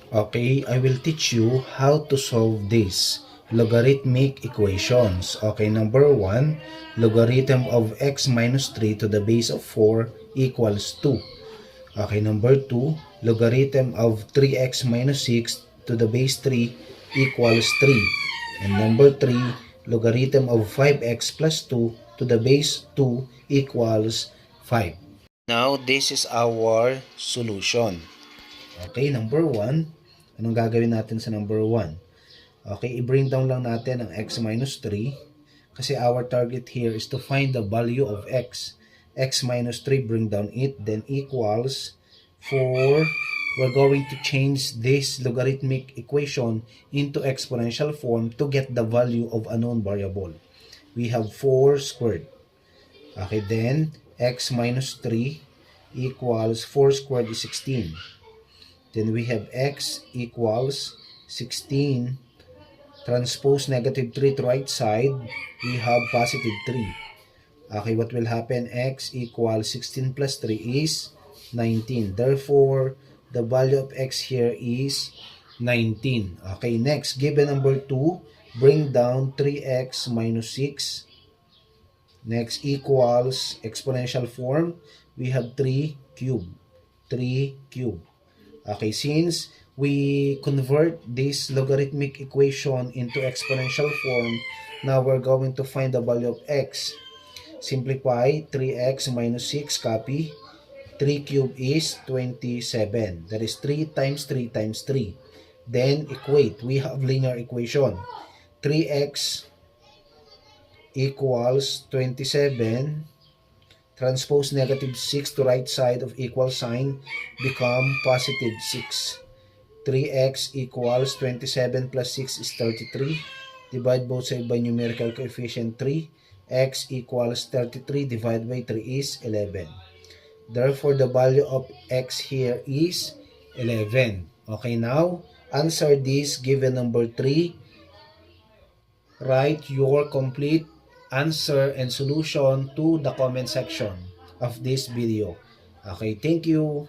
Okay, I will teach you how to solve this logarithmic equations. Okay, number 1, logarithm of x minus 3 to the base of 4 equals 2. Okay, number 2, logarithm of 3x minus 6 to the base 3 equals 3. And number 3, logarithm of 5x plus 2 to the base 2 equals 5. Now, this is our solution. Okay, number 1. Anong gagawin natin sa number 1? Okay, i-bring down lang natin ang x minus 3 kasi our target here is to find the value of x. X minus 3, bring down it, then equals 4. We're going to change this logarithmic equation into exponential form to get the value of a known variable. We have 4 squared. Okay, then x minus 3 equals 4 squared is 16. Then we have x equals 16. Transpose negative 3 to right side, we have positive 3. Okay, what will happen? X equals 16 plus 3 is 19. Therefore, the value of x here is 19. Okay, next, given number 2, bring down 3x minus 6. Next, equals exponential form, we have 3 cubed. 3 cubed. Okay, since we convert this logarithmic equation into exponential form, now we're going to find the value of x. Simplify, 3x minus 6, copy. 3 cubed is 27. That is 3 times 3 times 3. Then equate. We have linear equation. 3x equals 27. Transpose negative 6 to right side of equal sign, become positive 6. 3x equals 27 plus 6 is 33. Divide both sides by numerical coefficient 3. X equals 33 divided by 3 is 11. Therefore, the value of x here is 11. Okay, now, answer this given number 3. Write your complete answer and solution to the comment section of this video. Okay, thank you.